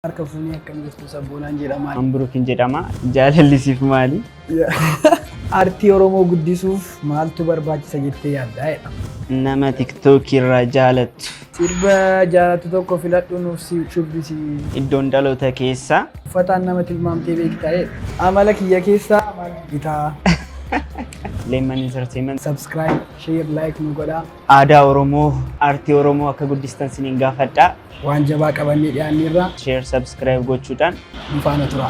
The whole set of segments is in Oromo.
Harka fuunee akkam jirtu sabboonaan jedhama. Ambruukin jedhama. Jaalallisiif maali? Aartii Oromoo guddisuuf maaltu barbaachisa jettee yaadda? Nama TikTok irraa jaalattu. Sirba jaalatu tokko filadhu nuuf shubbisi. Iddoon dhaloota keessaa. Uffataan nama tilmaamtee beektaa? Amala kiyya keessaa maal gitaa? Leemman Entertainment. Subscribe, share, like nu godhaa. Aadaa Oromoo, aartii Oromoo akka guddistan siniin gaafadhaa. Waan jabaa qabannee dhiyaanneerra. Share, subscribe gochuudhaan nu faana tura.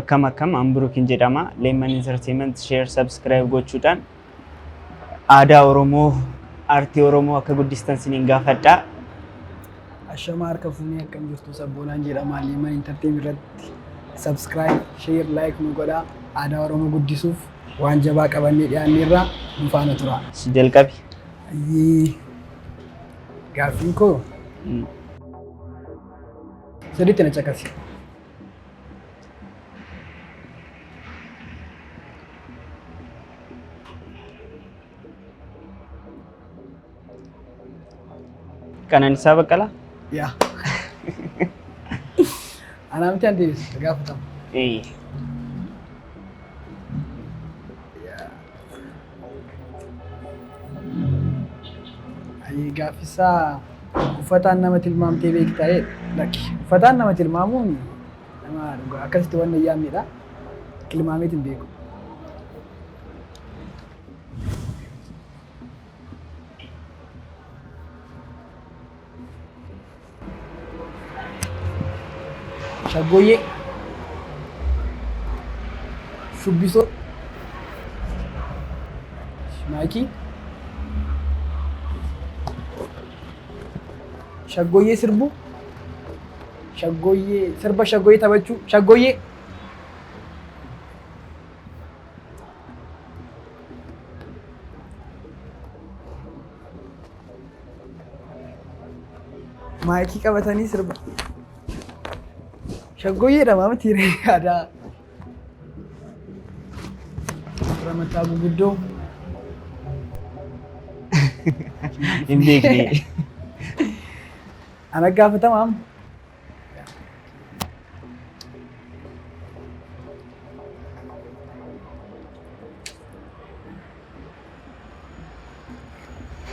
Akkam Ambruukin jedhama. Leemman Entertainment share, subscribe gochuudhaan aadaa Oromoo, aartii Oromoo akka guddistan siniin gaafadhaa. Ashama harka fuunee akkam jirtu sabboonaan jedhama. Leemman Entertainment irratti subscribe, share, like nu godhaa. Aadaa Oromoo guddisuuf waan jabaa qabannee dhiyaanneerra nu faana tura. Si jalqabi. Gaaffiin koo sadiitti na caqasi. Qananiisaa Baqqalaa? Yaa. Anaa miti an deebisa gaafatamu. Gaaffisaa uffataan nama tilmaamtee beektaa? Lakki uffataan nama tilmaamuun nama dhugaa akkasitti waan yaamnedha. Tilmaameet hin beeku. Shaggooyyee, shubbisoo, maayikii, shaggooyyee sirbu, shaggooyyee sirba shaggooyyee taphachuu, shaggooyyee. Maayikii qabatanii sirba. Shaggooyyeedha maama tiiree aadaa. Ramataa guguddoo. Hin beekne. Ana gaafatamaa amma.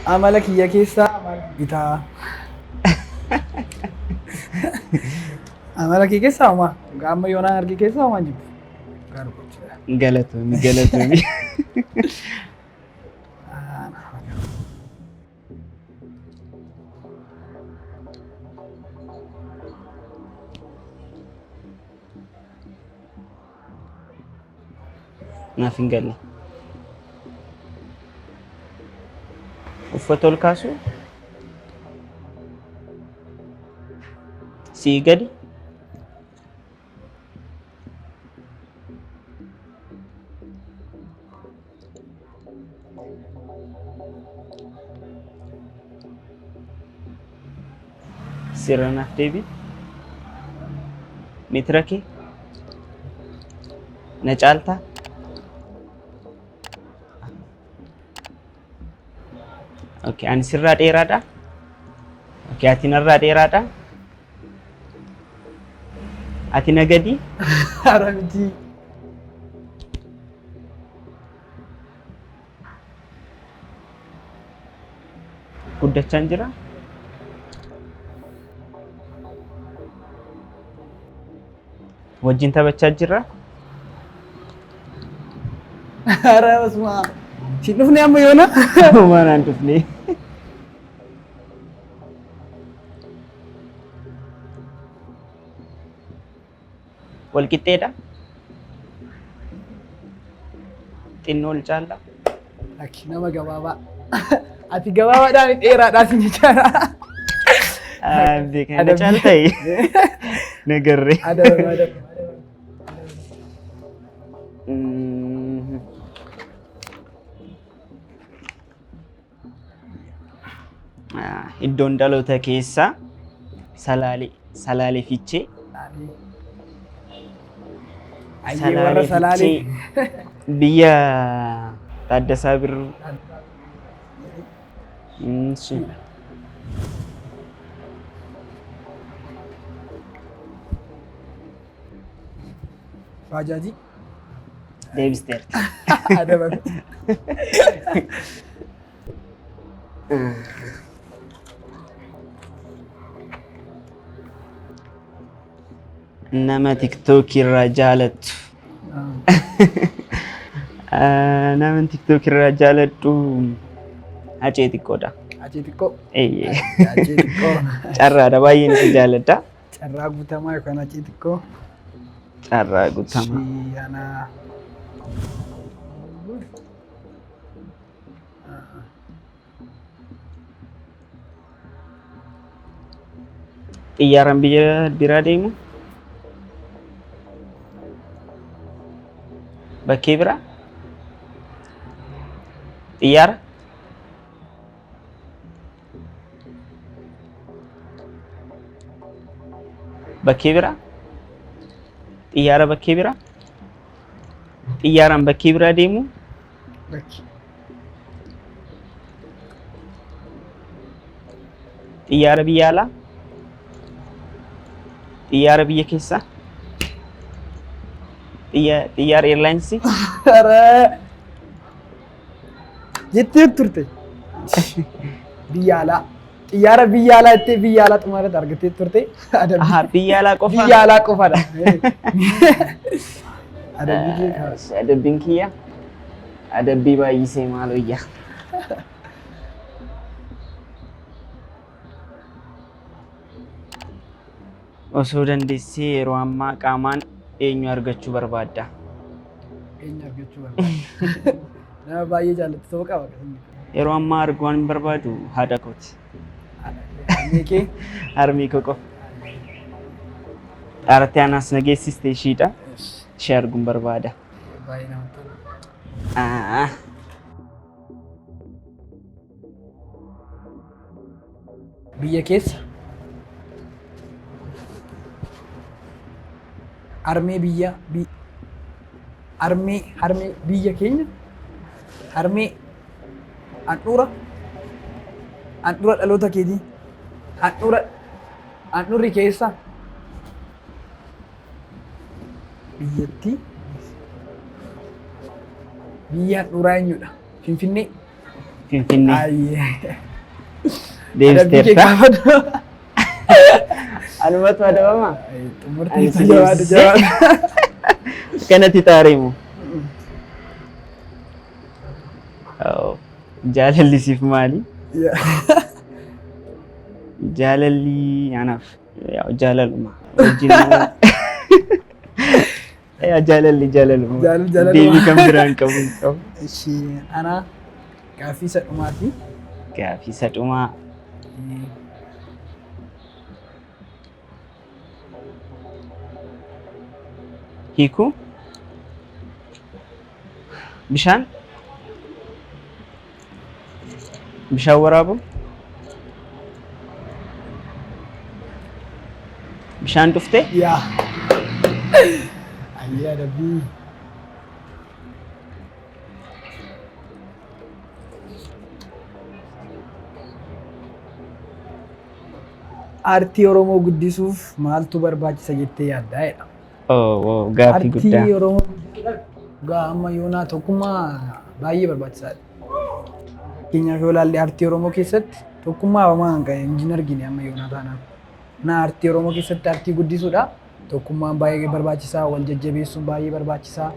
Amala kiyya keessaa maal gitaa? Amala kiyya keessaa homaa? Amma yoonaan argi keessaa homaa jiru? Galatoomi. Naaf hin galle. Uffata ol kaasuu? Sii gadi? Sirra naaf deebi. Meetira kee? Na caaltaa? Okay, ani sirraa dheeraadha? Okay, ati narraa dheeraadha? Ati na gadi? Hara miti. Guddachaan jira? Wajjin taphachaa jirra? Hara basuma. Si dhufne amma yoona? Maanaan dhufne. Wal qixxeedha? Xinnoo ol caalla? Lakki nama gabaabaa. Ati gabaabaadhaan dheeraadhaa si jechaadha. Beekan na caalta'e. Nagarree. Adaba. Iddoon dhaloota keessaa Salaalee Fiichee. Salaalee biyya Taaddasaa Birruu. Eeshi. Baajaajii. Deebisteerti. Adabame. Nama TikTok irraa jaalattu. Nama TikTok irraa jaalattu Hacee Xiqqoodha. Hacee Xiqqoo. Hacee Xiqqoo. Carraadha baay'een isa jaaladha. Carraa Guutamaa yookaan Hacee Xiqqoo. Carraa Guutamaa. Ana Xiyyaaraan biyya biraa deemu. Bakkee biraa. Xiyyaara. Bakkee biraa. Xiyyaara bakkee biraa. Xiyyaaraan bakkee biraa deemu. bakki. Xiyyaara biyya alaa. Xiyyaara biyya keessaa. Xiyyaara eirlaayinsii. Jettee turte. Biyya alaa. Xiyyaara biyya alaa jettee biyya alaa xumuratti argattee turte. Biyya alaa qofa. Biyya alaa qofadha. Adabbiin kiyya. Adabbii baay'isee maaloo iyya. Osoo dandeessee yeroo ammaa qaamaan eenyu argachuu barbaadda? Eenyu argachuu barbaadda? Nama baay'ee jaallattu ta'uu qaba. Yeroo ammaa arguun hin barbaadu haadha kooti. Harmee kee? Harmee koo qofa. Dhaartee anaas nageessiste ishiidha. Ishee arguun barbaada. Baay'ee namatti tola. Biyya keessa harmee biyya harmee biyya keenya harmee handhuura dhaloota keetii handhuurri keessa biyyattii biyya handhuuraa eenyudha? Finfinnee. Finfinnee. Ayyee. Deebisteerta. Anumatu adabama. Xumurtii jawaadu. Kanatti taarimu. Jaalalli siif maali? Jaalalli anaaf jaalaluma. Jaalaluma. Deebii kan biraan qabu. Ana gaaffii isa dhumaati. Gaaffii isa dhumaa. Hiikuu bishaan waraabuu bishaan dhuftee yaa ayyaa dabbii aartii Oromoo guddisuuf maaltu barbaachisa jettee yaaddaa jedha. Gaaffii guddaa. Aartii Oromoo guddisuudhaaf amma yoonaa tokkummaa baay'ee barbaachisaadha. Fakkeenyaaf yoo ilaalle aartii Oromoo keessatti tokkummaa waan qabu hin argine amma yoonaa taanaan. Na aartii Oromoo keessatti aartii guddisuudha. Tokkummaan baay'ee barbaachisaa, wal jajjabeessuun baay'ee barbaachisaa.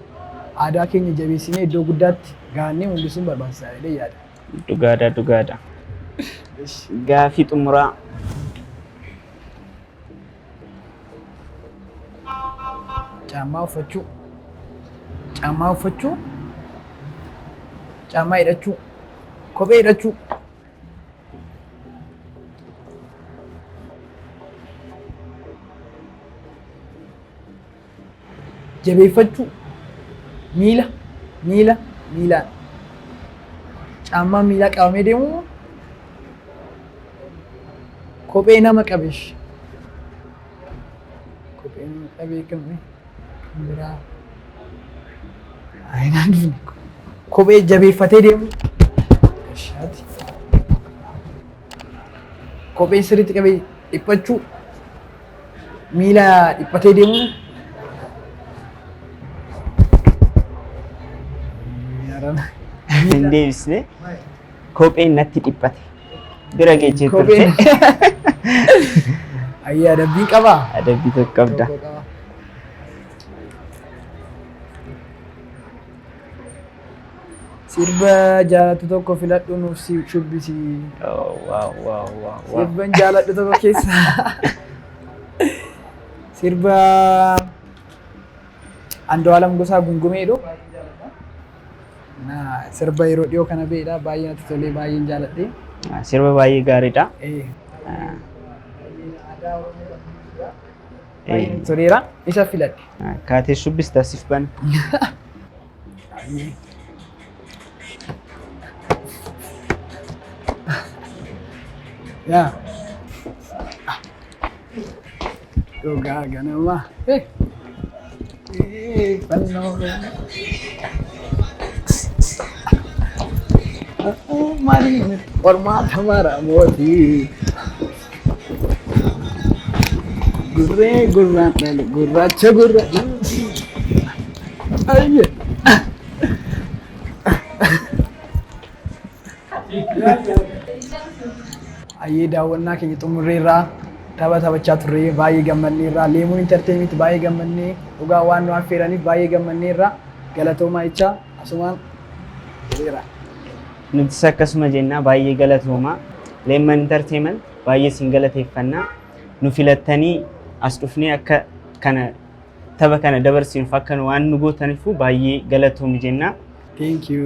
Aadaa keenya jabeessinee iddoo guddaatti gaannee mul'isuun barbaachisaa jedhee yaada. Dhugaadha. Gaaffii xumuraa. Caammaa uffachuu, caammaa hidhachuu, kophee hidhachuu. Jabeeffachuu, miilaan. Caammaa miilaa qabamee deemu, kophee nama qabeesh. Kophee nama qabee kamii? Biraa ayinaan dhufne kophee jabeeffatee deemu. Kophee sirriitti qabee dhiphachuu miila dhiphatee deemu. Hin deebisne kopheen natti dhiphate bira geejjee turte. Ayyaa adabbii qabaa? Adabbii tokko qabda. Sirba jaalatu tokko filadhu nuuf shubbisi. Sirban jaaladhu tokko keessa sirba Andu'aalam Gosaa Gungumeedho. Sirba yeroo dhiyoo kana beedha baay'ee natti tolee baay'een jaaladhe. Sirba baay'ee gaariidha. Toleera isa filadhe. Kaatee shubbista siif bana. Ya. Yoga ganama. Mari hormat हमारा मोदी गुर्रे गुर्रा पहले गुर्रा अच्छा गुर्रा आइए आइए daawwannaa keenya xumurreerraa tapha taphachaa turre baay'ee gammanneerraa Leemuun Entertainment baay'ee gammannee dhugaa waan nu affeeraniif baay'ee gammanneerraa galatoomaa jecha asumaan jedheera. Nutis akkasuma jennaa baay'ee galatoomaa Leemuun Entertainment baay'ee sin galateeffannaa nu filattanii as dhufnee akka kana tapha kana dabarsinuuf akka waan nu gootaniif baay'ee galatoomi jennaa. Thank you.